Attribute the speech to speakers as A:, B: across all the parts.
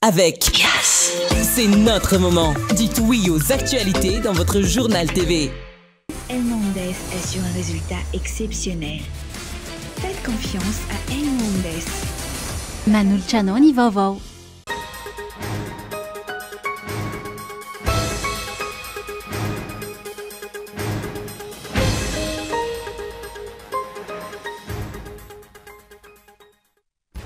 A: avec Yes. C'est notre moment. Dites oui aux actualités dans votre journal TV.
B: El Mondes est sur un résultat exceptionnel. Faites confiance à El Mondes.
C: Manulcianoni vaovao.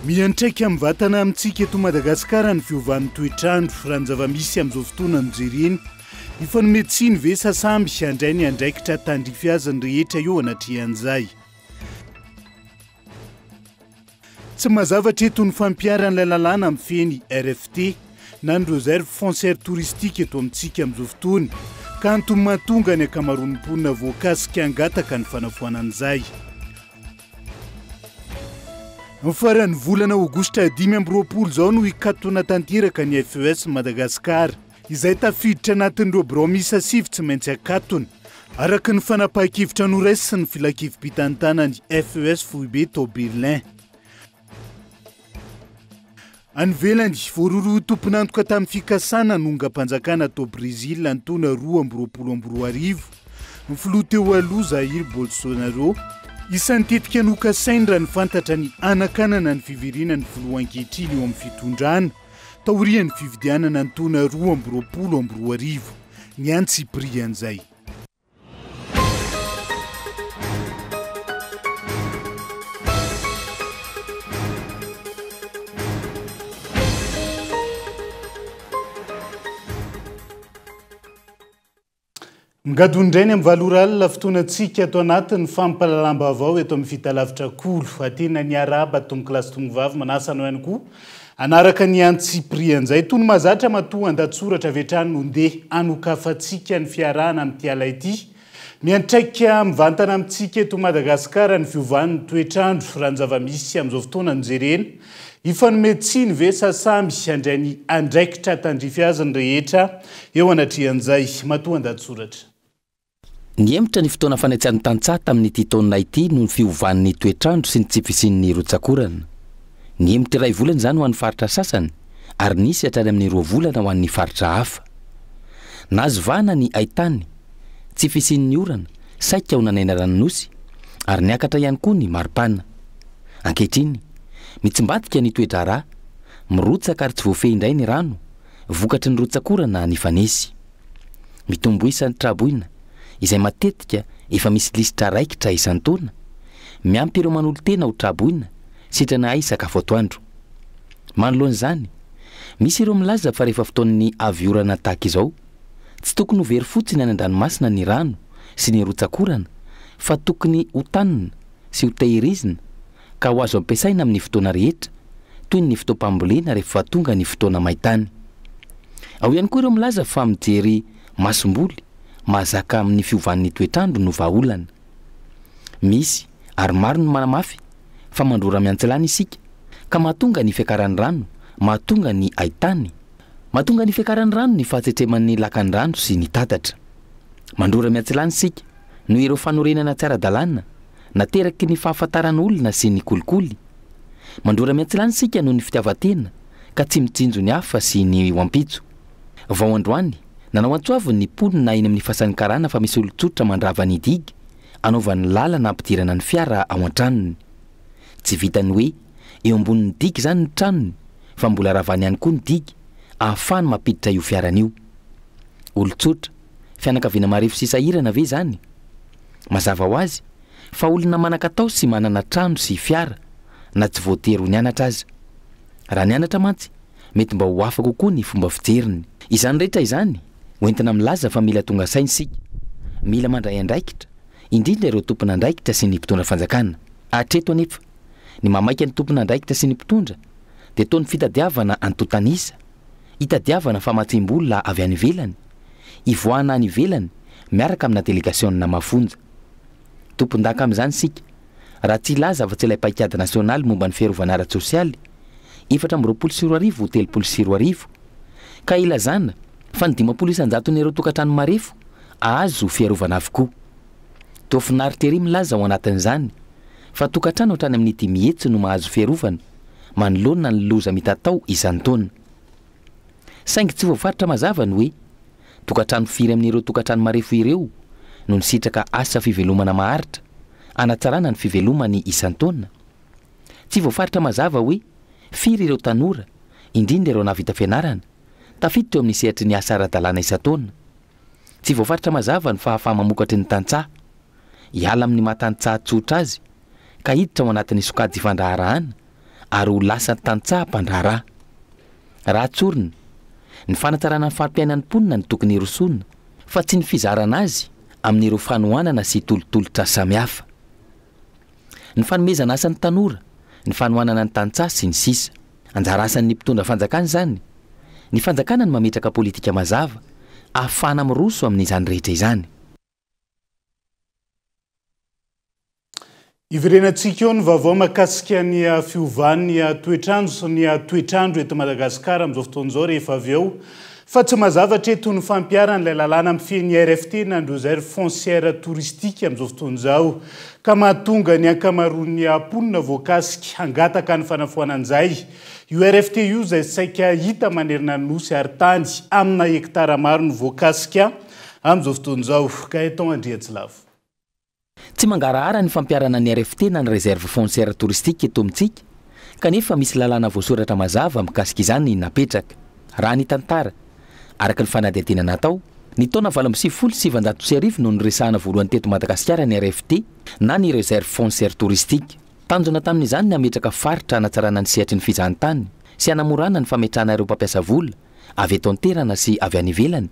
D: Miantraika mivatana amintsika eto Madagasikara ny fiovan'ny toetrandro raha ny zava-misy amin'izao fotoana no jerena. Ifanome tsiny ve sasamby handray ny andraikitra tandrify azy ny rehetra eo anatrehan'izay. Tsy mazavatra eto ny fampiaran'ilay lalàna amin'ny feny RFT na ny réserve foncière touristique eto amintsika amin'izao fotoana ka antony mahatonga ny ankamaroan'ny mponina voankasika hangataka ny fanafoanan'izay. Faran'ny volana Aogositra 2020 zao no hikatona tanteraka ny FES Madagasikara izay tafiditra anatin'ireo bromisa 7 tsy maintsy akatona araka ny fanapahan-kevitra noraisy sy ny filakivim-pitantanany FES Foibe tao Berlin. Anivelany voaroroa tompon'antoka tamin'ny fikasana nongam-panjakana tao Brésil ny taona 2020 ny filoha teo aloha Jair Bolsonaro isan'ny tetika nokasaindra ny fantatra ny anakanana ny fivirinany filohan-kehitriny eo amin'ny fitondrana taorian'ny fividianana ny taona 2020 ny antsiprian'izay. Ngadondrainy amin'ny valoralina fotoanantsika ato anatin'ny fampalalamba-avao eto amin'ny fitalavitra kolo atena ny araba tomokilasy tomovavy manasano ihany koa anaraka ny antsiprian'izay tony mazatra matoa andatsoratra vetrany nondeha anokafatsika ny fiarahana amin'ny tiala ity miantraika mivantana amintsika eto Madagasikara ny fiovan'ny toetrandro raha ny zava-misy amin'izao fotoana ny jerena ifanome tsiny ve sasamby handray ny andraikitra tandrify azy ny rehetra eo anatrehan'izay matoa andatsoratra.
E: Niemitra ny fotoana fanetsan'ny tantsaha tamin'ity taonina ity noho ny fiovan'ny toetrandro sy ny tsy fisian'ny rotsakorana. Niemitra iray volana izany ho an'ny faritra sasany ary nisy hatrany amin'ny 2 volana ho an'ny faritra hafa. Nazovana ny haitany, tsy fisian'ny orana, saika ho nanaina ranonosy ary niakatra ihany koa ny maripana. Ankehitriny, mitsimbatika ny toetra rà, mirotsaka ary tsy voafehy indray ny rano, vokatry ny rotsakorana ny fanesy. Mitombo isan'ny traboina izay matetika efa misy lisitra raikitra isan-taona miampy ireo manolo-tena ho traboina sitrana ay sakafo atoandro. Manoloan'izany, misy ireo milaza fa rehefa fotoan'ny avy orana tahaka izao tsy tokony ho very fotsiny any an-dranomasina ny rano sy ny rotsakorana fa tokony ho tanina sy ho tehirizina ka ho azo ampiasaina amin'ny fotoana rehetra toy ny fotoam-pambolena rehefa tonga ny fotoana maitany. Ao ihany koa ireo milaza fa mijery masomboly mahazaka amin'ny fiovan'ny toetrandro no vahaolana. Misy ary maro ny manamafy fa mandrora miantsilany isika ka mahatonga ny fiakaran'ny rano, mahatonga ny haitany, mahatonga ny fiakaran'ny rano ny fahatsetreman'ny lakan'ny rano sy ny tatatra. Mandrora miantsilany isika no ireo fanorenana tsara dalàna nateraky ny fahafantaran'olona sy ny kolikoly. Mandrora miantsilany isika noho ny fitiavatena ka tsy mitsinjo ny hafa sy ny wampitso. Vao androany nanao antsoavy ny ponina eny amin'ny fahasanin-karana fa misy olon-tsotra mandrava ny digy anaovan'ny lalana ampidirana ny fiara ao an-tranony. Tsy vitany hoe eo ambonin'ny digy zany ny tranony fa mbola ravany ihany koa ny digy ahafahany mampiditra io fiaran'io. Olon-tsotra, fianakaviana marefo sy sahirana ve zany? Mazava ho azy fa olona manan-katao sy manana trano sy fiara na tsy voatery ho nianatra aza. Raha nianatra mantsy mety mba ho hafa kokoa ny fomba fijeriny. Izany rehetra izany hoentina milaza fa mila tonga saina isika, mila mandray andraikitra indrindra ireo tompona andraikitra sy ny mpitondra fanjakana. Hatreto anefa ny mamaika ny tompona andraikitra sy ny mpitondra dia toa ny fitadiavana antotanisa, hitadiavana famatsim-bola avy any ivelany, ivoahana any ivelany miaraka amina delegasionna mafonja. Tompon-daka amin'izany isika raha tsy ilaza fa tsy ilay paikady nasionaly momba ny fiarovana ara-tsosialy 424 ho 324 ka ilazana fa ny 500 n'ireo tokantrano marefo azo fiarovana avokoa. Toa finaritra ery milaza ao anatin'izany fa tokantrano hatrany amin'ny 10 mihetsy no mahazo fiarovana manoloana ny loza mitatao isan-taona. saingy tsy voafaritra mazava ny hoe tokantrano firy amin'ireo tokantrano marefo ireo no nisitraka asa fivelomana maharitra anatsarana ny fivelomany isan-taona. Tsy voafaritra mazava hoe firy ireo tanora indrindra ireo navita fianarana tafiditra teo amin'ny sehatry ny asa ara-dalàna isan-taona. Tsy voafaritra mazava ny fahafahamamokatry ny tantsaha hiala amin'ny matantsaha tsotra azy ka hiditra ao anatin'ny sokajy fandraharahana ary ho lasa tantsaha mpandraharaha. Raha tsorina ny fanatsarana ny fahampiainan'ny mponina ny tokony hirosona fa tsy ny fizarana azy amin'ireo fanohanana sy tolotolotra samihafa. Ny fanomezana asan'ny tanora, ny fanohanana ny tantsaha sy ny sisa. Anjara asan'ny mpitondra fanjakana zany ny fanjakana ny mametraka politika mazava ahafahana miroso amin'izany rehetra izany.
D: Iverenantsika eo ny vaovao mahakasika ny fiovan'ny toetrandro sy ny toetrandro eto Madagasikara amin'izao fotoan'izao rehefa avy eo fa tsy mazavatra eto ny fampiaran'ilay lalàna amin'ny feny RFT nandro réserve foncière touristique amin'izao fotoan'izao ka mahatonga ny ankamaroan'ny mponina voakasika hangataka ny fanafoanan'izay. Io RFT io izay saika hita manerana ny nosy ary tany amina hektara maro ny voakasika amin'izao fotoan'izao ka eto Andriatsilavo.
E: Tsy mangarahara ny fampiarana ny RFT na ny réserve foncière touristique eto amintsika kanefa misy lalàna voasoratra mazava mikasika izany napetraka. Raha ny tantara araka ny fanadihadiana natao ny taona 2017 no niresahana voalohany teto Madagasikara ny RFT na ny réserve foncière touristique. Tanjona tamin'izany ny ametraka faritra anatsarana ny sehatry ny fizahantany sy hanamorana ny fametrahana ireo mpampiasa vola avy eto an-terana sy avy any ivelany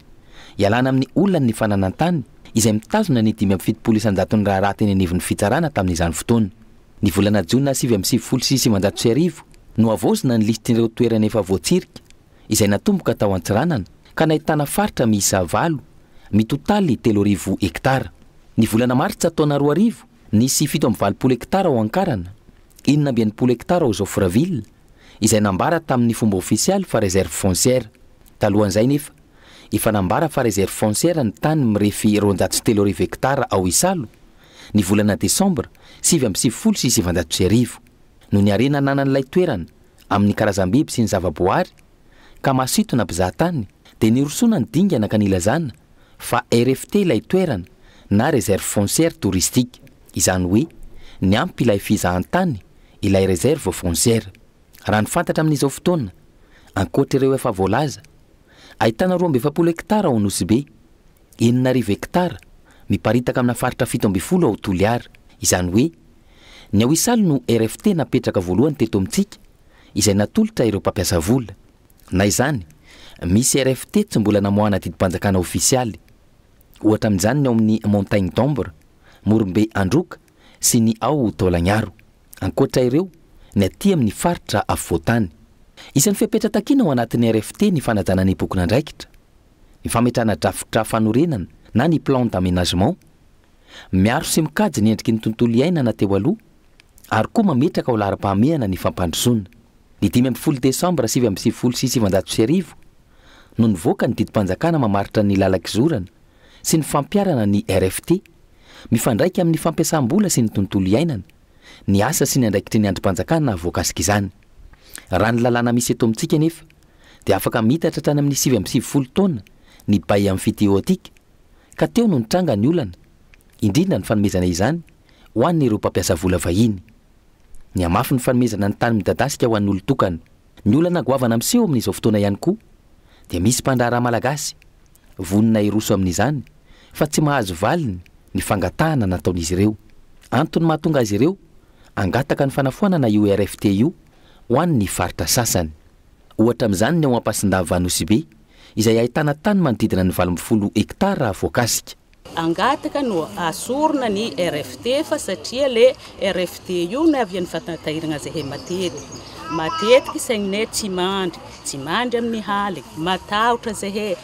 E: hialana amin'ny olany ny fananantany izay mitazona ny 570 ny raha teny anivon'ny fitsarana tamin'izany fotoana. Ny volana Jiona 7 no avozina ny listin'ireo toerana efa voatsirika izay natomboka tao an-tsiranana ka nahitana faritra miisa 8 mitotaly 3,000 hektara. Ny volana Martsa taona 2000 nisy 7,20 hektara ao Ankarana, 9,20 hektara ao Zofraville izay nambara tamin'ny fomba ofisialy fa réserve foncière. Talohan'izay nefa efa nambara fa réserve foncière ny tany mirefy 203,000 hektara ao Isalo. Ny volana Desambra 7 no ny arena nanan'ilay toerana amin'ny karazam-biby sy ny zavaboary ka masitona mpizahatany dia nirosona ny dingana ka nilazana fa RFT ilay toerana na réserve foncière touristique, izany hoe ny ampy ilay fizahantany ilay réserve foncière. Raha ny fantatra amin'izao fotoana ankoatra ireo efa voalaza ahitana 2,20 hektara ao Nosy-Be, 9,000 hektara miparitaka amina faritra 17 ao Toliara. Izany hoe ny ao Isalo no RFT napetraka voalohany teto amintsika izay natolotra ireo mpampiasa vola. Na izany misy RFT tsy mbola namoahana didim-panjakana ofisialy, ohatra amin'izany ny ao amin'ny Montagne d'Ombre, Morombe Androka sy ny ao Taolagnaro. Ankoatra ireo ny aty amin'ny faritra afovoantany. Isan'ny fipetratakina ao anatin'ny RFT ny fanajana ny epokona andraikitra, ny fametrahana drafitra fanorenana na ny plan d'aménagement, miaro sy mikajy ny endriky ny tontolo iainana teo aloha ary koa mametraka ao laharam-pahamehana ny fampandrosoana. Ny 15 Desambra 7 no nivoaka ny didim-panjakana mamaritra ny lalak'izorana sy ny fampiarana ny RFT mifandraika amin'ny fampiasam-bola sy ny tontolo iainana, ny asa sy ny andraikitry ny andrim-panjakana voakasika izany. Raha ny lalàna misy eto amintsika nefa dia afaka mitatra hatrany amin'ny 7 taona ny bay amfiteotika ka teo no nitranga ny olana indrindra ny fanomezana izany ho an'ireo mpampiasa vola vahiny. Ny amafy ny fanomezana ny tany midadasika ho an'ny olon-tokana. Ny olana goavana miseho amin'izao fotoana ihany koa dia misy mpandraharaha malagasy vonina iroso amin'izany fa tsy mahazo valiny ny fangatahana nataon'izy ireo. Antony mahatonga azy ireo angataka ny fanafoanana io RFT io ho an'ny faritra sasany. Ohatra amin'izany ny ao Ampasindava Nosy-Be izay ahitana tany manodidina ny 20 hektara voakasika.
F: Angataka no asorona ny RFT fa satria le RFT io no avy ny fatatahirana zahay matetika saigninay tsy mandry amin'ny haly, matahotra zahay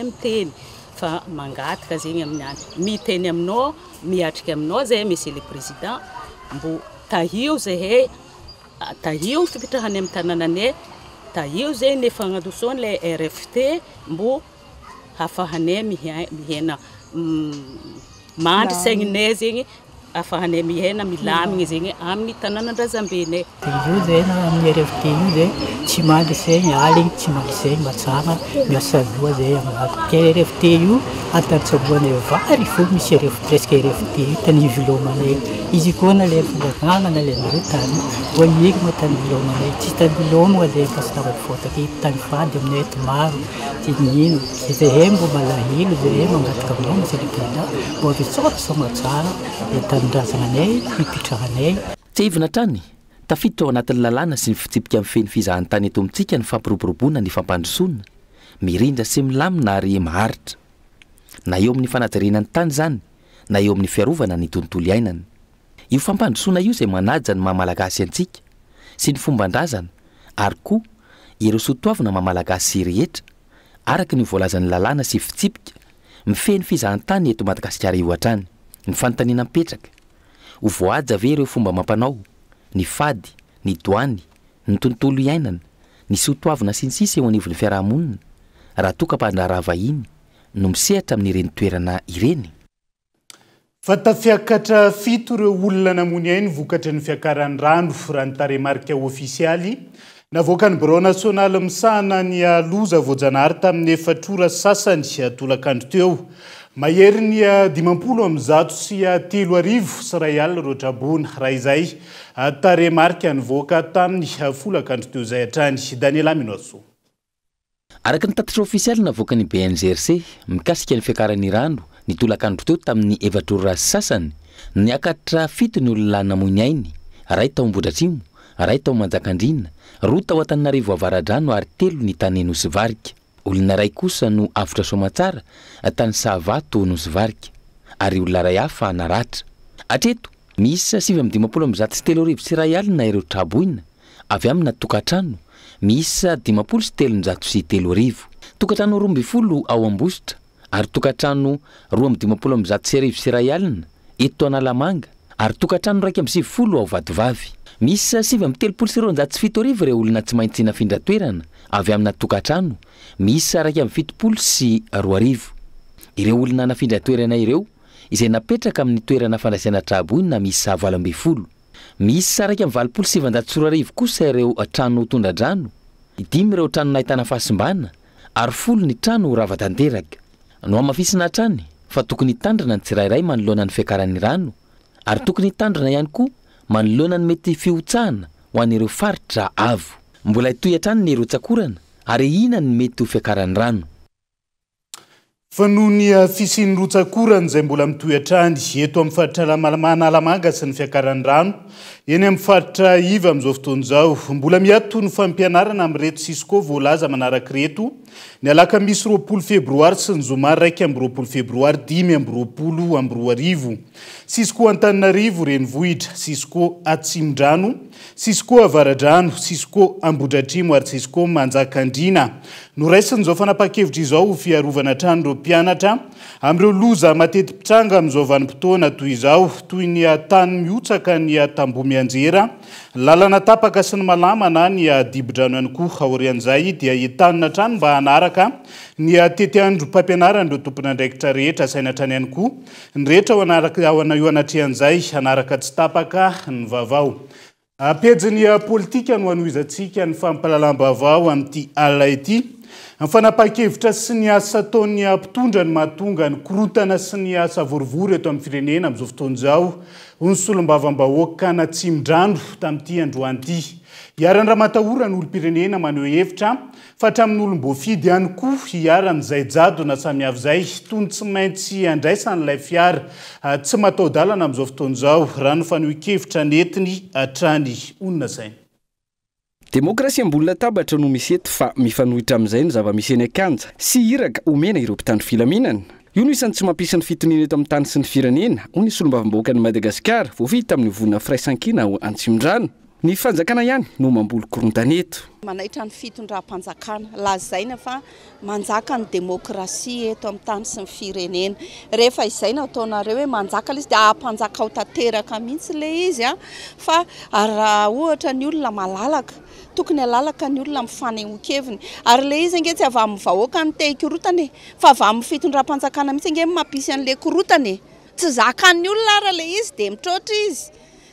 F: miteny fa mangataka zegny amin'ny any. Miteny aminao, miatrika aminao zahay monsieur le président mbo tahio zahay, tahio fipetrahany amin'ny tanànanay, tahio zay ny fagnadosony le RFT mbo hafahanay mihena mandry saigninay zegny afahanay miaina milamigny zegny amin'ny tanànan-drazambenay.
G: Io zay na amin'ny RFT io zay tsy mandry zegny aligny tsy mandry zegny matsara miasa loha zay aminaty ke RFT io atantsavoanay vary fo misy presque RFT io tany vilomanay izy koa na le fombanana le tany voa miheky moa tany vilomanay tsy tany vilomagna zay pasitara fotaky tany fady aminay eto maro ty nino zay mbo malahelo zay mangataka aminao maselekena mbo avitsora sa matsara le tanindrazananay mipitrahanay
E: tsy ivina trany tafiditra ao anatin'ny lalàna sy ny fitsipika amin'ny feny fizahantany eto amintsika ny fampiroboroboana ny fampandrosoana mirindra sy milamina ary maharitra na eo amin'ny fanajarenany tany zany na eo amin'ny fiarovana ny tontolo iainana io fampandrosoana io izay manaja ny mahamalagasy antsika sy ny fomban-drazana ary koa ireo sotoavina mahamalagasy rehetra araka ny voalazan'ny lalàna sy fitsipika mifeny fizahantany eto Madagasikara io hatrany ny fanontaniana mipetraka ho voaja ve ireo fomba mampanao ny fady ny doany ny tontolo iainana ny sotoavina sy ny sisa eo anivon'ny fiarahamonina raha toa ka mpandraraha vahiny no misehatra amin'ireny toerana ireny.
D: Fa tafiakatra fito ireo olona namony ainy vokatra ny fiakaran'ny rano raha ny taremarika ofisialy navoaka ny Bureau National misahana ny loza voajanahary tamin'ny efatrora sasany tolakandro teo mahery ny 50,3 sy ray alina roatrabona raha izay taremarika nivoaka tamin'ny folakandro teo izay hatrany. Daniela Minoso.
E: Araka ny tatitra ofisialy navoaka ny BNGRC mikasika ny fiakaran'ny rano ny tolakandro teo tamin'ny efatrora sasany niakatra fito ny olona namony ainy ray tao Ambohidratrimo ray tao Manjakandriana roa tao Antananarivo Avaradrano ary 3 ny tany Nosy-Varika olona ray kosa no avotra Soamatsara tany Savato Nosy-Varika ary olona ray hafa naratra atreto misy 7,53 sy ray alina ireo traboina avy amina tokatrano misy 53,3 tokatrano 12 ao Ambositra ary tokatrano 12,53 sy ray alina eto Analamanga ary tokatrano 1,20 ao Vatovavy misy 7,37 ireo olona tsy maintsy nafindra toerana avy amina tokatrano misy 2,70 sy 2,000 ireo olona nafindra toerana ireo izay napetraka amin'ny toerana fandraisana traboina misy 20 misy 2,7 kosa ireo trano tondradrano 5 ireo trano nahitana fahasimbana ary 10 ny trano rava-tanteraka no amafisina trany fa tokony tandrana ny tsirairay manoloana ny fiakaran'ny rano ary tokony tandrana ihany koa manoloana ny mety fiotsahana ho an'ireo faritra avo mbola itoy hatrany ny rotsakorana ary ina ny mety ho fiakaran'ny rano.
D: Fa noho ny fisian'ny rotsakorana izay mbola mitoy hatrany eto amin'ny faritra Analamanga sy ny fiakaran'ny rano eny amin'ny faritra Iva amin'izao fotoana izao mbola miato ny fampianarana amin'ireto Sisco voalaza manaraka reto ny alakamisy 20 febroary sy ny zoma 1 febroary 2022 Sisco Antananarivo renivohitra Sisco Atsimdrano Sisco Avaradrano Sisco Ambohidratrimo ary Sisco Manjakandriana noraisiny izao fanapa-kevitra izao fiarovana trano ireo mpianatra amin'ireo loza mateti-pitranga amin'izao vanim-potoana toy izao toy ny tany miotsaka ny tamboho mianjera lalana tapaka sy ny malama na ny dibo-drano ihany koa aorian'izay dia entanina trano mba hanaraka ny tetiandro mpampianarana ireo tompona andraikitra rehetra saina trany ihany koa ny rehetra ao anatrehan'izay hanaraka tsy tapaka ny vavao. Pejiny politika no anoizantsika ny fampalalam-bavao amin'ity alina ity ny fanapa-kevitra sy ny asa ataon'ny mpitondra ny mahatonga ny korotana sy ny asa vorivory eto amin'ny firenena amin'izao fotoana izao ny solombavam-bahoaka na Tsimdrano tamin'ity androany hiarany raha matahora ny olom-pirenena maneho hevitra fa hatramin'ny olom-boafidy ihany koa hiarany izay jadona samihafa izay tony tsy maintsy andraisan'ilay fiara tsy mataho-dalana amin'izao fotoana izao raha ny faneho-kevitra netiny hatrany onona saina.
H: Demokrasia ambony latabatra no misy eto fa mifanohitra amin'izay ny zava-misy eny akanja sy hiraka omena ireo mpitandro filaminana. Io no isan'ny tsy mampisy ny fitoniana eto amin'ny tany sy ny firenena hoy ny solombavam-bahoaka ny Madagasikara voavita amin'ny vonina firaisan-kina ao Antsimdrano. Ny fanjakana ihany no mamboly korontana eto.
I: Manaitra ny fitondram-panjakana lazaina fa manjaka ny demokrasia eto amin'ny tany sy ny firenena. Rehefa izay nataonareo hoe manjaka izy dia hampanjaka ho tanteraka mihitsy ilay izy fa raha ohatra ny olona malalaka tokony halalaka ny olona mifaneho-keviny ary ilay izy ange tsy avy amin'ny vahoaka ny te hikorotana fa avy amin'ny fitondram-panjakana mihitsy ange mampisy an'ilay korotana tsy zakany olona ara le izy de mitrotra izy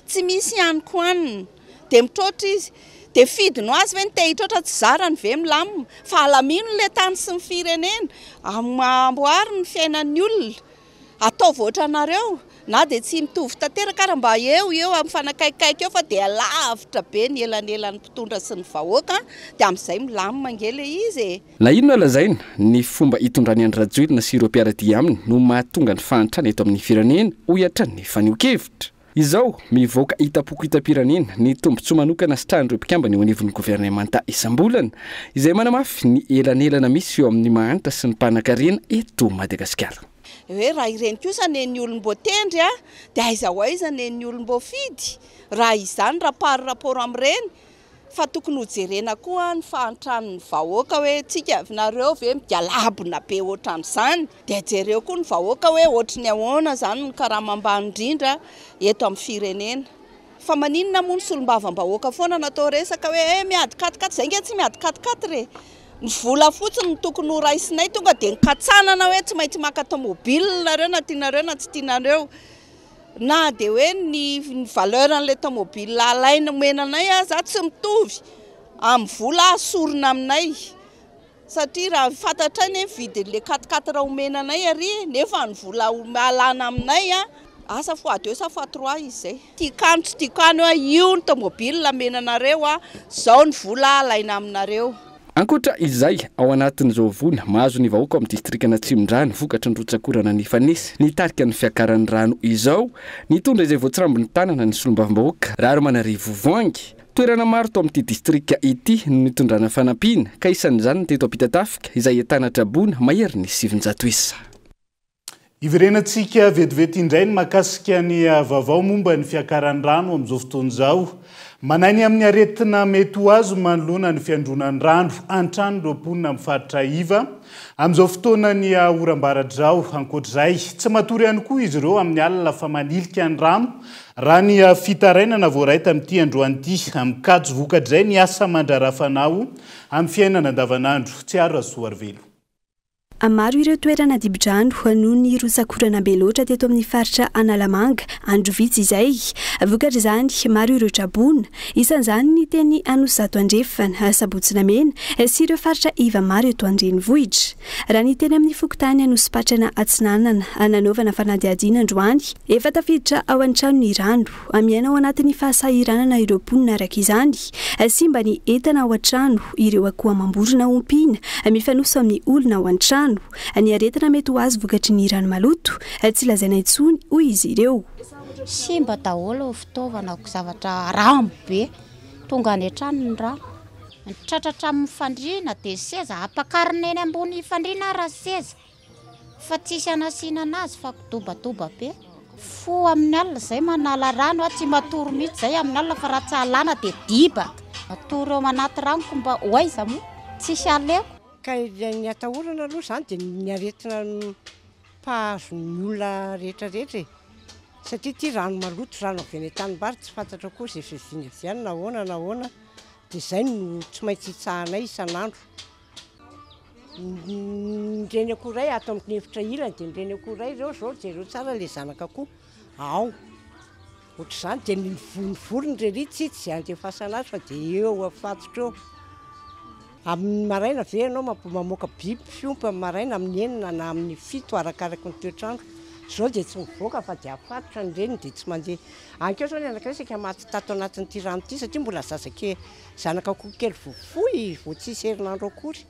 I: tsy misy ihany koaniny de mitrotra izy de fidino azy ve te hitrotra tsy zarany ve milamina fa alamino le tany sy ny firenena amboary ny fiainan'ny olona ataovy ohatranareo na de tsy mitovy tanteraka ara mba eo amin'ny fanakaikaiky eo fa de alavitra be ny elanelan'ny mpitondra sy ny vahoaka de amin'izay milamina angely izy
H: na inona lazaina ny fomba hitondrany andry Rajoelina sy ireo mpiaradia aminy no mahatonga ny fahantrana eto amin'ny firenena ho iatran'ny faneho-kevitra. Izao mivoaka itapoko itam-pirenena ny tombotsoa manokana sitrahan'ireo mpikambana eo anivon'ny governemanta isam-bolana izay manamafy ny elanelana misy eo amin'ny mahanitra sy ny mpanan-karena eto Madagasikara.
I: Hoe raha ireny kosa neny olom-bo tendry de aiza neny olom-bo fidy raha izany rapport amin'ireny fa tokony hojerena koa ny fahantrany vahoaka hoe tsika avinareo ve migalabona be ohatran'izany de jereo koa ny vahoaka hoe ohatrany ahoana zany ny karamambany indrindra eto amin'ny firenena fa maninona moa ny solombavam-bahoaka foana natao resaka hoe miady katikaty zay nge tsy miady katikaty re ny vola fotsiny ny tokony ho raisinay tonga de nikatsanana hoe tsy maintsy maka tomobile nareo na tianareo na tsy tianareo na de hoe ny valeur an'le tomobile alaina menanay za tsy mitovy amin'ny vola asorina aminay satria raha fantatra ny vidin'le katikaty raha omenanay ary nefa ny vola alana aminay asa fois 2 sa fois 3 izy zay tikano io ny tomobile menanareo zao ny vola alaina aminareo.
H: Ankoatra izay ao anatin'izao vola mahazo ny vahoaka amin'ny distrikana Tsimondrano vokatry ny Rotsakorana ny Fanesy nitarika ny fiakaran'ny rano izao nitondra izay voatsirambiny tanana ny solombavam-bahoaka Ramanarivo Voangy toerana maro to amin'ity distrika ity no nitondrana fanampiana ka isan'izany ny teto Ampitatafika izay ahitana Trabona mahery ny 700 isa.
D: Iverenantsika vetivety indray ny makasika ny vaovao momba ny fiakaran'ny rano amin'izao fotoana izao. Manany amin'ny aretina mety ho azo manoloana ny fiandronan'ny rano an-trano ireo mponina amin'ny faritra Iva amin'izao fotoana ny oram-baradrao ankoatr'izay tsy matory ihany koa izy ireo amin'ny alina fa manilika ny rano raha ny fitarainana voaraita amin'ity androan'ity amin'ny kajo vokatrizay ny asa mandrarafanao amin'ny fiainana andavanandro tsy aro Rasoarvelo.
J: Maro ireo toerana dibo-drano noho ny rosakorana be loatra teto amin'ny faritra Analamanga andro vitsy izay vokatra izany maro ireo Trabona isan'izany ny teny Anosato Andrefana Sabotsina Mena sy ireo faritra Iva maro eto Andrenivohitra raha ny teny amin'ny fokotany Anosipatrana Atsinanana nanaovana fanadihadiana androany efa tafiditra ao an-trano ny rano amiaina ao anatin'ny fahasahiranana ireo mponina araka izany sy mba ny entana ao an-trano ireo akoho amam-borona ompiana mifanoso amin'ny olona ao an-trano ny aretina mety ho azo vokatry ny rano maloto tsy lazaina intsony hoy izy ireo.
K: Simba daholo fitaovana zavatra rambo be tonga any an-trano ny rano tratratra amin'ny fandriana de seza apakarina eny ambony fandriana raha seza fa tsisy anasiana anazy fa dobadoba be fo amin'ny alina zay manala rano tsy matoro mihitsy zay amin'ny alina fa raha tsy alana de dibaka matoro eo anaty rano komba hoaiza moa tsisy aleko
L: ka ny atahorana aloha zany de ny aretina pahazo ny olona rehetrarehetra satria ty rano maloto rano avy any tanimbary tsy fantatra koa zay fiviany nahoana de zay no tsy maintsy hitsahanay isan'andro ndreny akoray ato amin'ny hevitra ilany de ndreny akoray ireo zao jereo tsara le zanaka koa ao ohatr'izany de ny volony rery tsy andefasana azy fa de eo afatotra eo amin'ny maraina ve ianao mamoaka biby fiompy amin'ny maraina amin'ny enina na amin'ny 7 arakaraky ny toetrandro zao de tsy mivoaka fa de afatotra ny reny de tsy mandeha ankeo zao ny anakresaka maty tato anatin'ity rano ity satria mbola zazake zanaka koa kely vofoy vo tsisy herinandro akory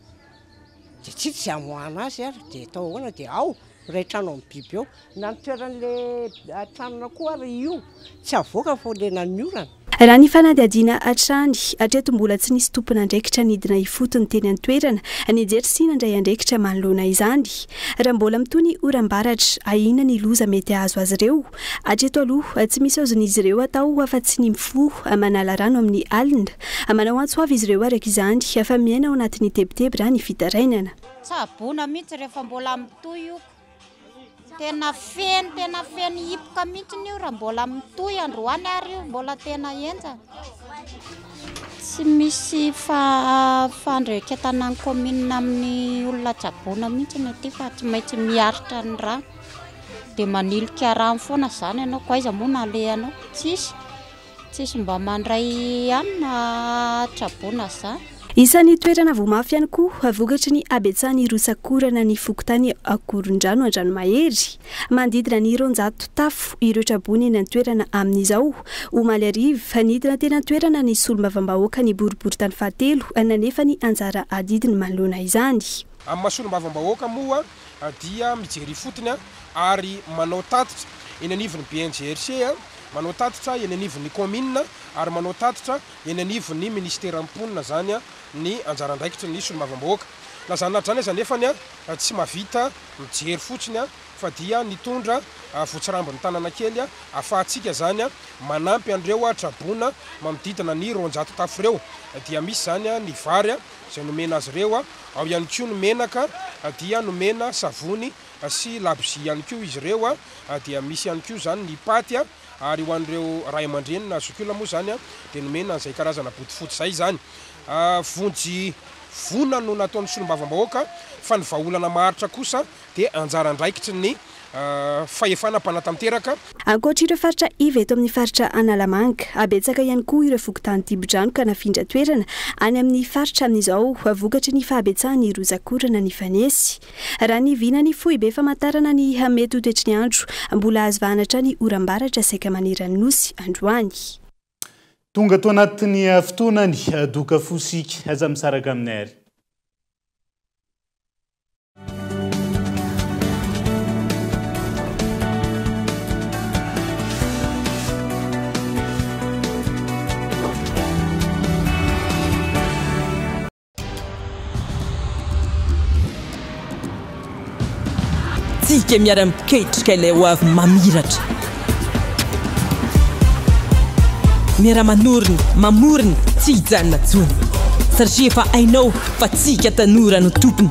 L: de tsy amoahana azy ary de atao ahoana de ao ray trano amin'ny biby eo na ny toeran'le tranona koa ary io tsy avoaka fo le naniorana.
J: Raha ny fanadihadiana hatrany hatreto mbola tsy nisy tompona andraikitra nidina ifotony teny an-toerana nijery sy nandray andraikitra manoloana izany raha mbola mitony oram-baratra ahina ny loza mety ahazo azy ireo hatreto aloha tsy misy aozon'izy ireo atao afa-tsy ny mifo manala rano amin'ny alina manao antso avy izy ireo araka izany fa miaina ao anatin'ny tebiteby raha ny fitarainana
K: tsabona mihitsy rehefa mbola mitoy io tena feno hipoka mihitsy io raha mbola mitoy androany ary io mbola tena enja tsy misy fandraiketana ny commune amin'ny olona Tsabona mihitsy ny aty fa tsy maintsy miaritra ny rano dia manilika rano foana zany ianao koa iza moa nalehanao tsisy mba mandray anina trabona zany.
J: Isan'ny toerana voamafy ihany koa vokatry ny abetsahany rosakorana ny fokotany akoron-drano an-dranomahery. Manodidina ny 200 tafo ireo trabony eny an-toerana amin'izao. Omaly ariva nidina tena toerana ny solombavam-bahoaka ny boribory tany fahatelo nanefa ny anjara adidiny manoloana izany.
M: Amin'ny mahasolombavam-bahoaka moa dia mijery fotony ary manao tatitra eny anivon'ny BNGRC manao tatitra eny anivon'ny commune ary manao tatitra eny anivon'ny ministère amponina zany ny anjara andraikitry ny solombavam-bahoaka. Lazana zany izy anefany tsy mahavita mijery fotsiny fa dia nitondra voatsirambin'ny tanàna kely afahantsika zany manampy andreo trabona manodidina ny 200 tafo ireo. Dia misy zany ny vary izay nomena azy ireo ao ihany koa ny menaka dia nomena savony sy labozia ihany koa izy ireo dia misy ihany koa zany ny paty ary ho an'ireo ray aman-dreny na zokila moa zany dia nomena an'izay karazana botifoty zay zany. Vonjy vona no nataon'ny solombavam-bahoaka fa ny vahaolana maharitra kosa dia anjara andraikitry ny fahefana mpanatanteraka.
J: Ankoatra ireo faritra iva eto amin'ny faritra Analamanga, abetsaka ihany koa ireo fokotany Tibodrano ka nafindra toerana any amin'ny faritra amin'izao vokatry ny fahabetsahany rosakorana ny fanesy. Raha ny vina ny foibe famantarana ny mety ho toetry ny andro, mbola azo vanatra ny oram-baratra saika manerany nosy androany.
D: Tonga to anatin'ny fotoanany doka fosika aza misaraka aminay ary.
A: Tsika miara-miketrika ilay ho avy mamiratra. Miara-manorina, mamorina, tsy hijanona tsony. Satria efa hainao fa tsika tanora no tompony.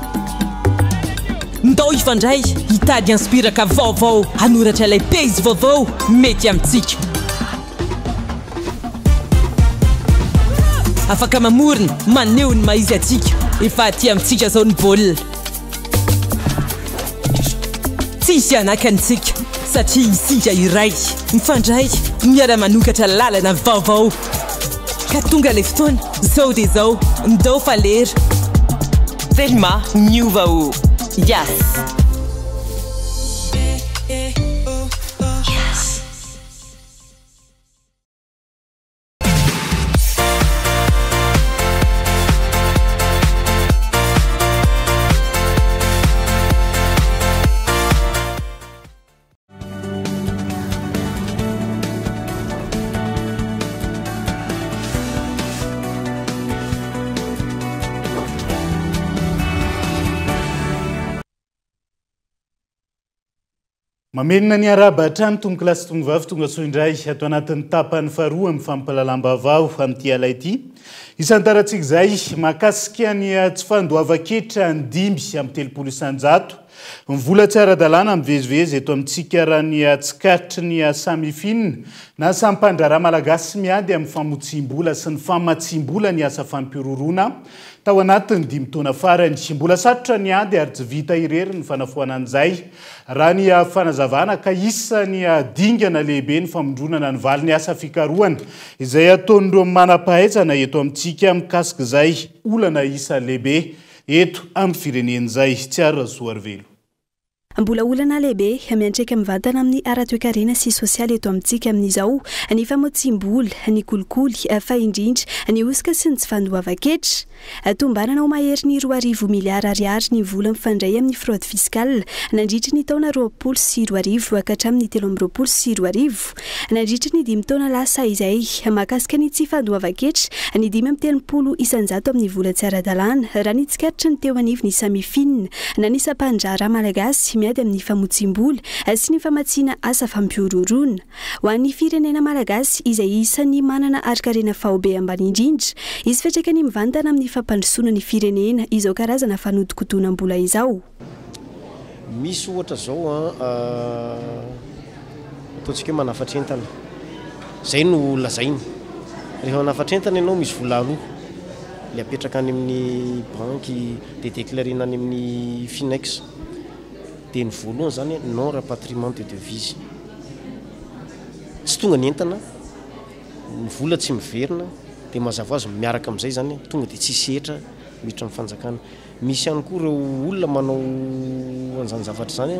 A: Ndao ifandray hitady inspiraka vaovao, hanoratra ilay pejy vaovao mety amintsika. Afaka mamorina, maneho ny maizy atsika, efa aty amintsika zao ny baolina. Tsisy anakantsika satria isika iray mifandray miara-manokatra lalana vaovao. Ka tonga ilay fotoana zao dia zao ndao falera. Thelma miova o Yes.
D: Mamenina ny araba hatrany tonga kilasy tonga vavy tonga soa indray ato anatin'ny tapany faharoa amin'ny fampalalam-baovao amin'ity ala ity. Isan-tarantsika izay mahakasika ny tsy fandoava-ketra ny 5 amin'ny 30 isan-jato. Mivola tsy ara-dalàna mivezivezy eto amintsika raha ny tsikatry ny samifinina na sampandraraha malagasy miady amin'ny famotsim-bola sy ny famatsim-bola ny asa fampirorona. Tao anatin'ny 5 taona farany mbola satrotra ny ady ary tsy vita irery ny fanafoana an'izay. Raha ny fanazavana ka isan'ny dingana lehibe ny famondronana ny valy ny asa fikarohana izay ataon'ireo manam-pahaizana eto amintsika mikasika izay olana isa lehibe eto amin'ny firenen'izay. Tsiara Soarvelo.
J: Mbola olana lehibe miantraika mivantana amin'ny ara-toekarena sy sosialy eto amintsika amin'izao ny famotsim-bola, ny kolikoly, fa indrindra ny osika sy ny tsy fandoava-ketra. Tombanana ho mahery ny 2 miliara ariary ny vola mifandray amin'ny fraude fiscale nandritra ny taona 20 sy 20 ka hatramin'ny 13 sy 20. Nandritra ny 5 taona lasa izay mahakasika ny tsy fandoava-ketra ny 5 isan-jato amin'ny vola tsy ara-dalàna raha ny tsikatry ny teo anivony samifinina na ny sampandrara malagasy miady amin'ny famotsim-bola sy ny famatsiana asa fampiororona. Ho an'ny firenena malagasy izay isan'ny manana ari-karena faobe ambany indrindra, izy fiantraikany mivantana amin'ny fampandrosoana ny firenena izao karazana fanodikotonam-bola izao.
N: Misy ohatra zao ataontsika hoe manafatrentana. Zay no lazainy. Rehefa manafatrentana ianao misy vola roa le apetraka any amin'ny banky dia déclarena any amin'ny Finex. teny voalohany zany non rapatriement de devise tsy tonga ny entana ny vola tsy miverina dia mazava azy miaraka amin'izay zany tonga dia tsy setra miditra amin'ny fanjakana. Misy ihany koa ireo olona manao an'izany zavatra zany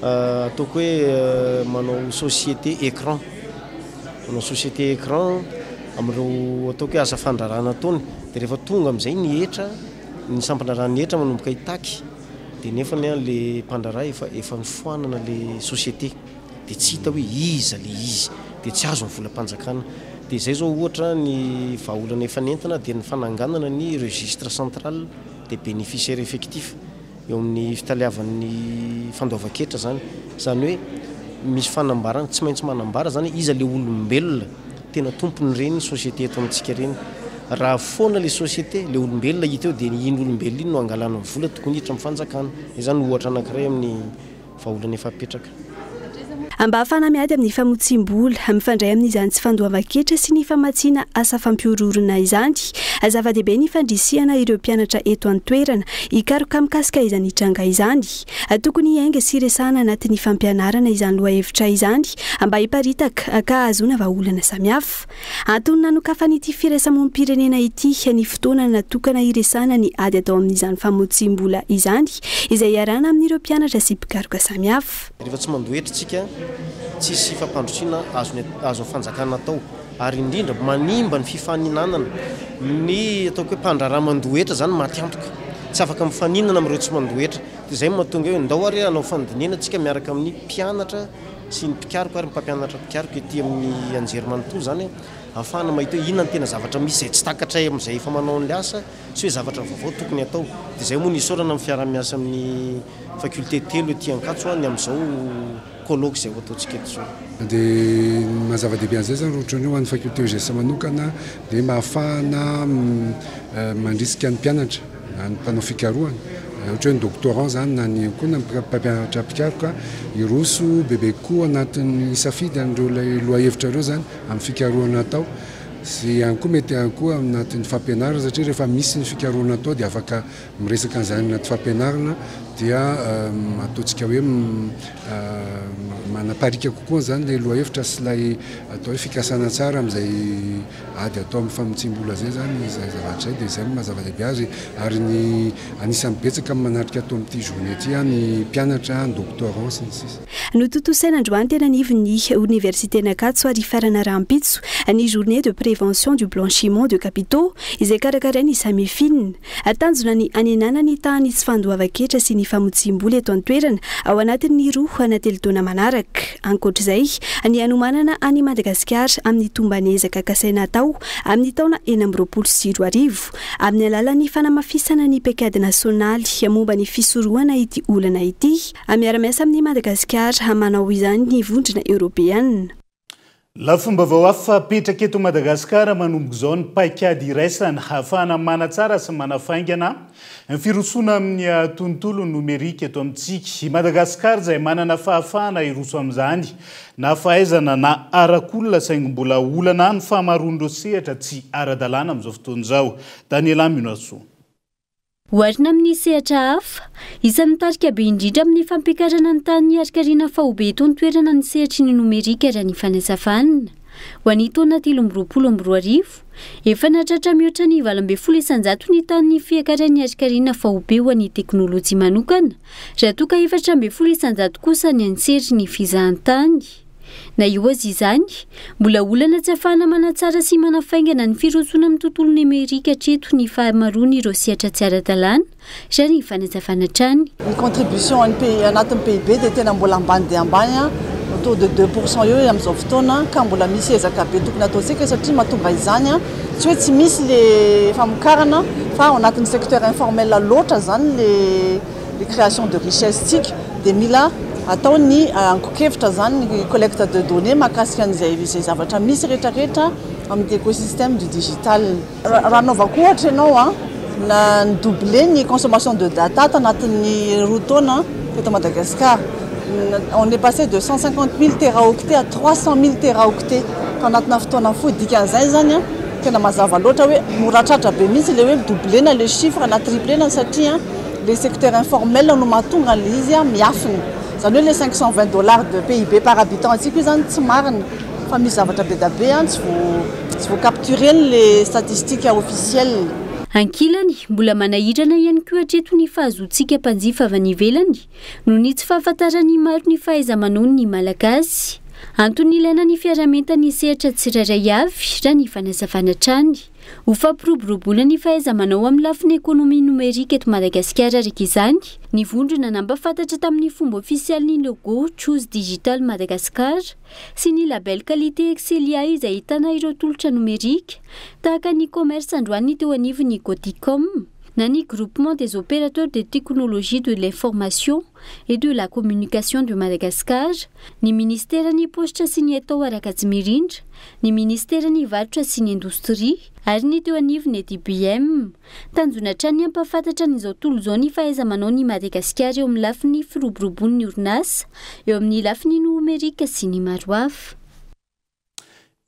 N: ataoko hoe manao société écran, manao société écran amin'ireo ataoko hoe asa fandrarana ataony, dia rehefa tonga amin'izay ny hetra ny sampandrarana ny hetra manomboka hitaky dia nefa ny le mpandrara efa nifoanana le société dia tsy hita hoe iza le izy dia tsy azo ny volam-panjakana. Dia izay zao ohatra ny vahaolana efa nentana dia ny fananganana ny registre central des bénéficiaires effectifs eo amin'ny fitaliavan'ny fandoavan-ketra zany hoe misy fanambarana tsy maintsy manambara zany iza le olombelona tena tompony reny société eto amintsika reny. Raha foana le société le olombelona hita eo dia iny olombelona iny no angalana ny vola tokony hiditra amin'ny fanjakana. Izany ohatra anankiray amin'ny vahaolana efa apetraka.
J: Mba hafana miady amin'ny famotsim-bola mifandray amin'izany tsy fandoavan-ketra sy ny famatsiana asa fampiororona izany, zava-dehibe ny fandrisihana ireo mpianatra eto an-toerana hikaroka mikasika izany tranga izany. Tokony hiainga sy resahana anatin'ny fampianarana izany lohahevitra izany mba hiparitaka ka ahazoana vahaolana samihafa. Antony nanokafana ity firaisamonim-pirenena ity ny fotoana natokana hiresahana ny ady atao amin'izany famotsim-bola izany izay iarana amin'ireo mpianatra sy mpikaroka samihafa.
N: Rehefa tsy mandohetra tsika tsisy fampandrotsiana azo fanjakana atao ary indrindra manimba ny fifaninanana ny ataoko hoe mpandrara mandohetra zany maty antoka tsy afaka mifaninana amin'ireo tsy mandohetra. Dia izay mahatonga hoe ndao ary anao fandiniana tsika miaraka amin'ny mpianatra sy ny mpikaroka ary mpampianatra mpikaroka ety amin'ny anjerimanontolo zany ahafahana mahita hoe inona ny tena zavatra misy izay tsy takatray amin'izay efa manao ny asa sy hoe zavatra vaovao tokony atao. Dia izay moa nisaorana amin'ny fiara-miasa amin'ny faculté telo ety Ankatso ny amin'izao colloque zay ataontsika eto zao.
O: Dia mazava-dehibe an'izay zany ohatrany ho an'ny faculté gesta manokana dia mahafahana mandrisika ny mpianatra ny mpanao fikarohana ohatra hoe ny doctorant zany na ny koa na mpampianatra mpikaroka iroso bebe koa anatin'ny safidy an'ireo lay lohahevitra ireo zany amin'ny fikarohana atao sy ihany koa mety ihany koa anatin'ny fampianarana satria rehefa misy ny fikarohana atao dia afaka miresaka an'izany anaty fampianarana dia ataontsika hoe manaparika kokoa zany le lohahevitra sy lay atao hoe fikasana tsara amin'izay ady atao amin'ny famotsim-bola zay zany izay zavatra dia izay mazava-dehibe azy ary ny anisan'ny betsaka manatrika atao amin'ity journée ity ny mpianatra ny doctorant sy ny sisa.
J: Notontosain'androany tena nivon'ny université Ankatso ary farana Rampitso ny journée de prévention du blanchiment de capitaux izay karakarainy samifine tanjona ny anenana ny tany tsy fandoavan-ketra sy ny famotsim-bola eto an-toerana ao anatin'ny roa anatelotona manaraka. Ankoatr'izay ny anomanana any Madagasikara amin'ny tombanezaka kasaina atao amin'ny taona 2024 amin'ny alalan'ny fanamafisana ny pekady nasionaly momba ny fisorohana ity olana ity miara-miasa amin'ny Madagasikara manao izany ny vondrona Europeana.
D: Lafomba vao afapetraka eto Madagasikara manomboka izao ny paikady iraisana ahafahana manatsara sy manafaingana ny firosona amin'ny tontolo nomerika eto amintsika. I Madagasikara izay manana fahafahana iroso amin'izany na fahaizana na arakolona saingy mbola olana ny fahamaroan'ireo sehatra tsy ara-dalàna amin'izao fotoana izao. Daniel Aminaso.
P: Oharina amin'ny sehatra hafa, isan'ny tarika be indrindra amin'ny fampiakarana ny tany arikariana fahobe eto an-toerana ny sehatry ny nomerika raha ny fanasafana. Ho an'ny taona 2024 efa nahatratra mihoatra ny 8% ny tany fiakaran'ny arikariana fahobe ho an'ny teknôlôjia manokana, raha toa ka 4% kosa ny ansery ny fizahan-tany. Na io azy izany, mbola olana tsy ahafahana manatsara sy manafaingana ny firosona amin'ny tontolo nomerika hatreto ny fahamaroany ireo sehatra tsy ara-dalàna raha ny fanazavana trany.
Q: Ny contribution anatin'ny PIB dia tena mbola ambany dia ambany autour de 2% eo amin'izao fotoana ka mbola misy ezaka be tokony ataontsika satria mahatonga izany tsy hoe tsy misy le famokarana fa ao anatin'ny secteur informel loatra zany les création de richesse tsika dia mila atao ny ankokevitra zany ny collecte de données mahakasika an'izay zavatra misy rehetrarehetra amin'ny écosystème du digital. Raha anaovako ohatra ianao na doublé ny consommation de data tanatin'ny roa taona eto Madagascar. On est passé de 150 000 téraoctets à 300 000 téraoctets tanatina fotoana fohy dikan'izay zany tena mazava loatra hoe moratratra be mihitsy le hoe doublé na le chiffre na triplé na satria le secteur informel no mahatonga le izy miafina zany hoe le $520 de PIB par habitant atsika io zany tsy marina fa misy zavatra be da be tsy vo capturer le statistique officielle.
P: Ankilany mbola manahidrana ihany koa hatreto ny fahazontsika mpanjifa avy any ivelany no ny tsy fahafantarany maro ny fahaiza-manao ny malagasy. Antony ilaina ny fiaramenta ny sehatra tsirairay avy raha ny fanazavana trany ho fampiroboroboana ny fahaiza-manao amin'ny lafiny ekonomia nomerika eto Madagasikara araka izany ny vondrona nampafantatra tamin'ny fomba ofisialy ny logo Choose Digital Madagascar sy ny label qualité Excelia izay ahitana ireo tolotra nomerika tahaka ny commerce androany teo anivon'ny Goticom na ny groupement des opérateurs de technologie de l'information et de la communication de Madagascar, ny ministère ny postra sy ny atao Arakajimirindra, ny ministère ny varotra sy ny indostria, ary ny teo anivon'ny DBM. Tanjona trany ampafantatra n'izao tontolo izao ny fahaiza-manao ny Madagasikara eo amin'ny lafiny firoborobon'ny orinasa, eo amin'ny lafiny nomerika sy ny maro hafa.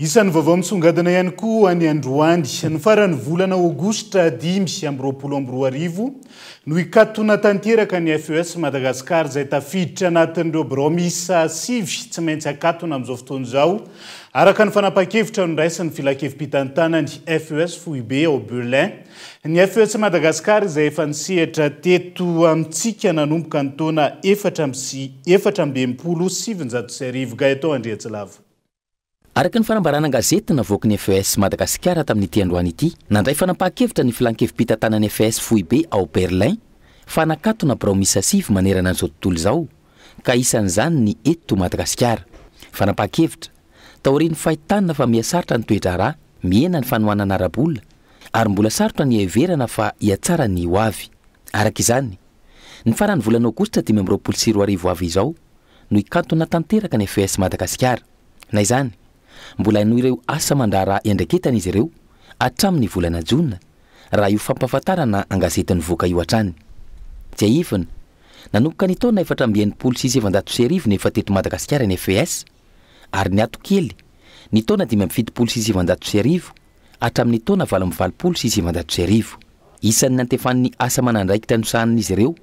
D: Isan'ny vaovao misongadina ihany koa any Androany ny farany volana Aogositra 2022 no ikatona tanteraka ny FES Madagasikara izay tafiditra anatin'ireo bromisa 7 tsy maintsy akatona amin'izao fotoana izao araka ny fanapa-kevitra no raisin'ny filakevim-pitantanany FES Foibe ao Berlin. Ny FES Madagasikara izay efa nisehatra teto amintsika nanomboka ny taona 427 Gaëtan Andriatsilava.
E: Araka ny fanambarana gazety navoaka ny FES Madagasikara tamin'ity androany ity, nandray fanapahan-kevitra ny filan-kevim-pitantanany FES Foibe ao Berlin fa nakatona bromisa 7 manerana an'izao tontolo izao ka isan'izany ny eto Madagasikara. Fanapahan-kevitra taorian'ny fahitana fa mihasarotra ny toedrarà, miena ny fanohanana arabola ary mbola sarotra ny heverana fa hiatsara ny ho avy. Araka izany, ny farany volana Aogositra 2024 avy izao no ikatona tanteraka ny FES Madagasikara. Na izany, mbola haino ireo asa mandrara iandraiketana izy ireo hatramin'ny volana Jona raha io fampahafantarana an-gazety nivoaka io hatrany. Tsy ahifana, nanomboka ny taona 476 ny efa teto Madagasikara ny FES ary ny atokely ny taona 576 hatramin'ny taona 426. Isan'ny nantefan'ny asa manandraikitra nosahan'izy ireo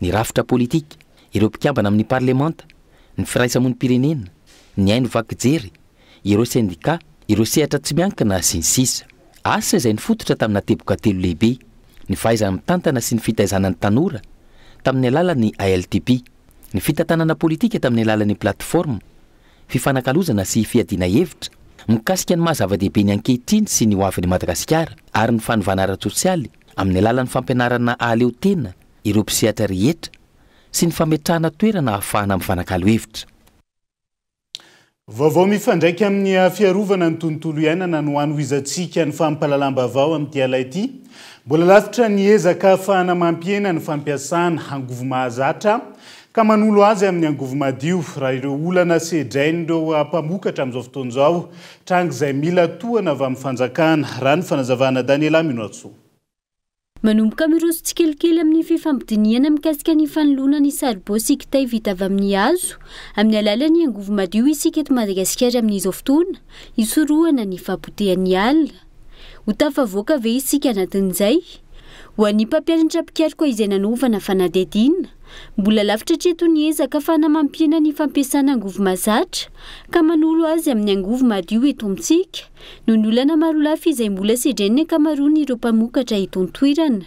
E: ny rafitra politika, ireo mpikambana amin'ny parlemanta, ny firaisamonim-pirenena, ny haino vakijery, ireo syndicat, ireo sehatra tsy miankina sy ny sisa. Asa izay nifototra tamina teboka telo lehibe, ny fahaizana mitantana sy ny fitaizana ny tanora tamin'ny alalan'ny ALTP, ny fitantanana politika tamin'ny alalan'ny plateforme, fifanakalozana sy fiadiana hevitra, mikasika ny mahazava-dehibe ny ankehitriny sy ny ho avin'ny Madagasikara ary ny fanovana ara-tsosialy amin'ny alalan'ny fampianarana ahaleo tena ireo mpisehatra rehetra sy ny fametrahana toerana ahafahana mifanakalo hevitra.
D: Vaovao mifandraiky amin'ny fiarovana ny tontolo iainana no anoizantsika ny fampalalam-baovao amin'ity ala ity. Mbola lavitra ny ezaka ahafahana mampiena ny fampiasana angovo mahazatra ka manolo azy amin'ny angovo madio raha ireo olana sedrain'ireo mpamokatra amin'izao fotoana izao tranga izay mila tohana avy amin'ny fanjakana raha ny fanazavana Daniela Minoatso.
P: Manomboka miroso tsikelikely amin'ny fifampidiniana mikasika ny fanoloana ny saribosy kitay vita avy amin'ny hazo amin'ny alalan'ny angovo madio isika eto Madagasikara amin'izao fotoana hisorohana ny fahapotehan'ny alina. Ho tafavoaka ve isika anatin'izay? Ho an'ny mpampianatra mpikaroka izay nanovana fanadihadiana, mbola lavitra hatreto ny ezaka ahafahana mampiena ny fampiasana angovo mahazatra ka manolo azy amin'ny angovo madio eto amintsika noho ny olana maro lafa izay mbola sedrainy ankamaroany ireo mpamokatra eto an-toerana.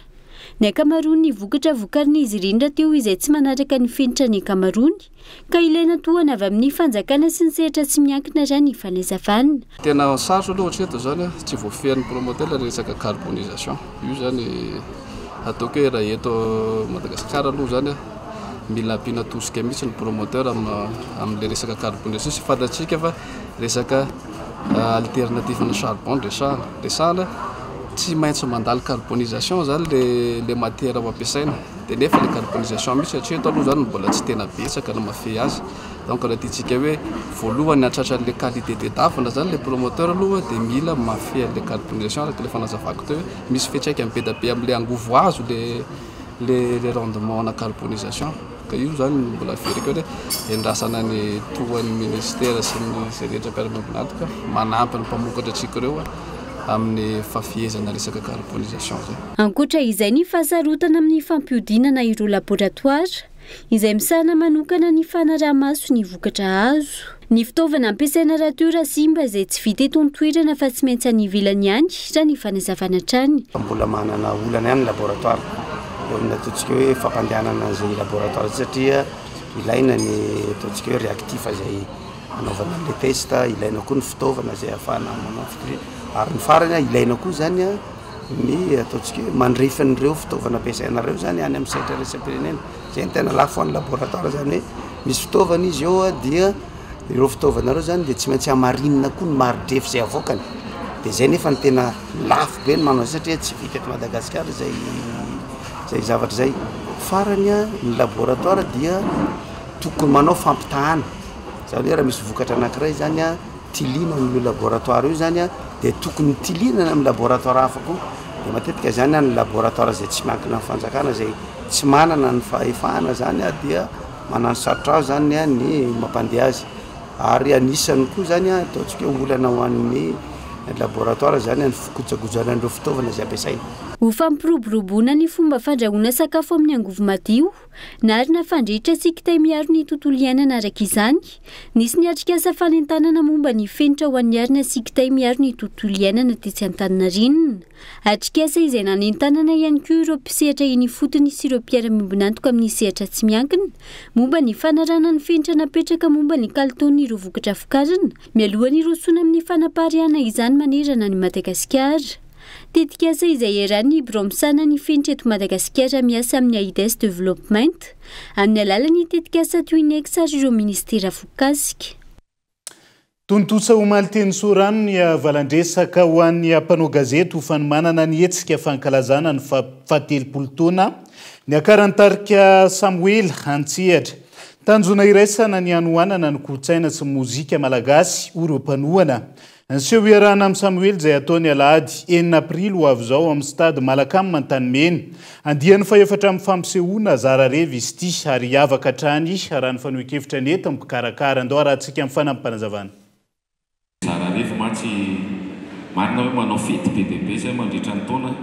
P: Ny ankamaroany vokatra vokarin'izy ireny rahateo izay tsy manaraka ny fenitra ny ankamaroany ka ilaina tohana avy amin'ny fanjakana sy ny sehatra tsy miankina raha ny fanazavana.
R: Tena sarotra aloha hatreto zany tsy voafehan'ny promoteur resaka carbonisation. Io zany ataoko hoe raha eto Madagasikara aloha zany mila ampiana tosika mihitsy ny promoteur amin'le resaka carbonisation sy fantatsika fa resaka alternative na charbon resahana tsy maintsy mandalo carbonisation zany le matière ampiasaina dia nefa le carbonisation mihitsy hatreto aloha zany mbola tsy tena betsaka na mafy azy. Donc raha tiantsika hoe voalohany atratran'le qualité de dafina zany le promoteur aloha dia mila mafy le carbonisation araka le fanazavako teo misy fiantraikany be da be amin'le angovo azo le rendement na carbonisation. Ka io zany mbola verika hoe endrasana ny tohan'ny ministère sy ny rehetra mpiara-miambin'adika manampy ny mpamokatra antsika ireo amin'ny fafiezana resaka carbonisation zay.
P: Ankoatra izay ny fahasarotana amin'ny fampiodinana ireo laboratoire izay misana manokana ny fanaraha-maso ny vokatra azo. Ny fitaovana ampiasaina ratiora simba izay tsy vita eto an-toerana fa tsy maintsy any ivelany ihany raha ny fanazavana trany.
S: Mbola manana olana ihany laboratoire eo amin'ny ataontsika hoe fampandehanana an'izay laboratoire satria ilaina ny ataontsika hoe réactif izay anaovana le test, ilaina koa ny fitaovana izay ahafahana manao ary ny farany ilaina koa zany ny ataontsika hoe mandrefan'ireo fitaovana ampiasainareo zany any amin'ny saitra resam-pirenena. Zay ny tena lafo any laboratoire zany hoe misy fitaovana izy eo dia ireo fitaovanareo zany dia tsy maintsy hamarinina koa ny maridrefy izay avoakany. Dia zay nefa ny tena lafo be ny manao satria tsy vita eto Madagasikara zay zavatra zay. Farany ny laboratoire dia tokony manao fampitahana. Zany hoe raha misy vokatra anankiray zany tilina amin'io laboratoire io zany dia tokony tilinana amin'ny laboratoire hafa koa. Dia matetika zany ny laboratoire zay tsy miankina amin'ny fanjakana zay tsy manana ny fahefahana zany dia manano sarotra azy zany ny mampandeha azy. Ary anisany koa zany ataontsika hoe olana ho an'ny laboratoire zany ny fikojagojanan'ireo fitaovana izay ampiasaina.
P: Ho fampiroboroboana ny fomba fandrahoana sakafo amin'ny angovo madio na ary na fandrehitra sikitay miaro ny tontolo iainana araka izany, nisy ny atrikasa fanentanana momba ny fenitra ho an'ny arina sikitay miaro ny tontolo iainana tetsy Antaninarenina. Atrikasa izay nanentanana ihany koa ireo mpisehatra eny fotony sy ireo mpiara-miombonantoka amin'ny sehatra tsy miankina momba ny fanarana ny fenitra napetraka momba ny kalitaon'ny ireo vokatra vokarina mialohan'ny rosoana amin'ny fanapariana izany manerana ny Madagasikara. Tetikasa izay eran'ny biro misana ny fenitra eto Madagasikara miasa amin'ny AIDS Development amin'ny alalan'ny tetikasa toinex ary ireo ministera voakasika.
D: Tontosa omaly teny sorano ny valandresaka ho an'ny mpanao gazety ho fanomanana ny hetsika fankalazana ny fahatelopolo taona ny akarantarika Samuel Antsehatra. Tanjona iraisana ny anohanana ny kolotsaina sy mozika malagasy ho ireo mpanohana. Nseho iarahana amin'ny Samuel izay ataony alahady 9 aprily ho avy izao amin'ny stade Malakamy Mantanimena. Andiany fa efatra amin'ny fampisehoana Zarareva izy ity ary havaka hatrany raha ny fanohan-kevitra ny eto mikarakara. Andao rahantsika amin'ny fanampanazavana.
T: Zarareva matsy marina hoe manao fety be dia be izay mandritra ny taona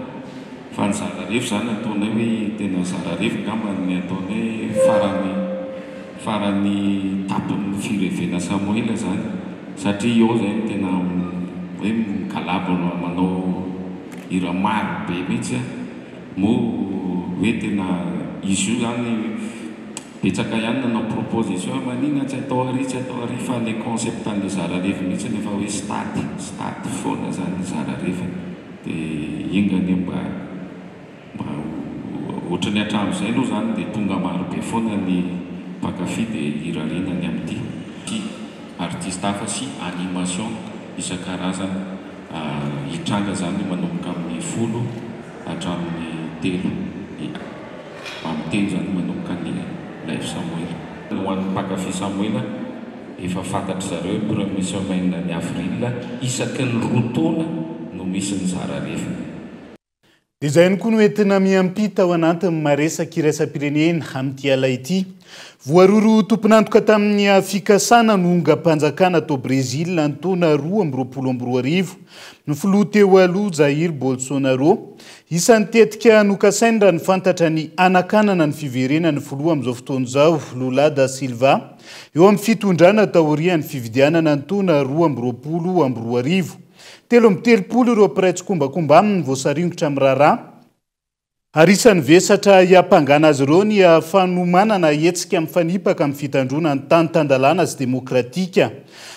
T: fa ny Zarareva zany ataony hoe tena Zarareva ngamba ny ataony hoe farany tapon'ny firevena Samuel zany satria eo zay tena hoe mikalabo manao hira maro be mihitsy mo hoe tena izy io zany betsaka ihany nanao proposition manina tsy atao ary fa le concept an'le Zarareva mihitsy nefa hoe stade foana zany Zarareva dia ingany mba ohatrany hatramin'izay aloha zany dia tonga maro be foana ny mpakafy dia hirarinany amin'ity artiste hafa sy animation isan-karazany hitranga zany manomboka amin'ny 10 hatramin'ny 3 amin'ny 3 zany manomboka ny live Samuel. Ho an'ny mpakafy Samuel efa fantatry zareo premier semaine ny avril isaky ny 2 taona no misy ny Zarareva.
D: Dia izay ihany koa no entina miampita ao anatiny maresaka iraisam-pirenena amin'ity ala ity. Voaroro tompon'antoka tamin'ny fikasana nonga-mpanjakana tao Brezila ny taona 2022 ny filoha teo aloha Jair Bolsonaro. Isan'ny tetika nokasainy raha ny fantatra ny anakanana ny fiverenany filoha amin'izao fotoana izao Lula da Silva eo amin'ny fitondrana taorian'ny fividianana ny taona 2022. 3 ireo mpiray-tsokombakomba aminy voasaringotra amin'ny raharaha. Ary isan'ny vesatra hiampangana azy ireo ny fanomanana hetsika mifanipaka amin'ny fitandrona ny tany tandalana sy demokratika.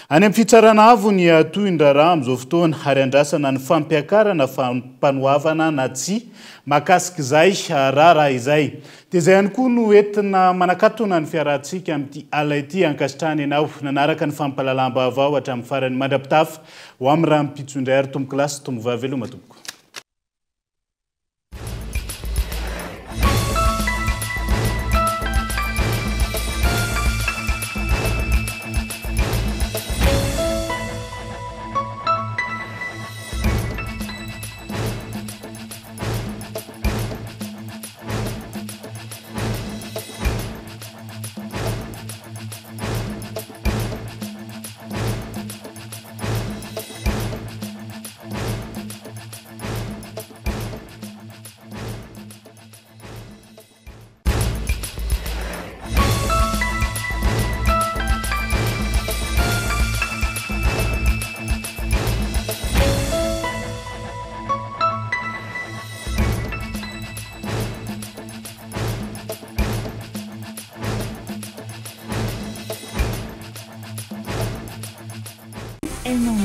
D: Any amin'ny fitsarana avo ny toy ny raharaha amin'izao fotoana ary andrasana ny fampiakarana fampanohavana na tsy makasika izay raha izay. Dia izay ihany koa no entina manakatona ny fiarahantsika amin'ity ala ity ankasitrahany ianao nanaraka ny fampalalam-baovao hatramin'ny farany mandrapitafa ho amin'ny raha mipitsondray ary tombo kilasy tombo vaveloma tompoko.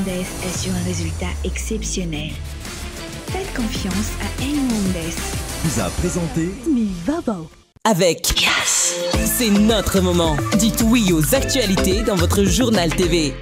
B: Mondes est sur un résultat exceptionnel. Faites confiance à Mondes.
U: Vous a présenté
A: Mi Vavo. Avec Yes. C'est notre moment. Dites oui aux actualités dans votre journal TV.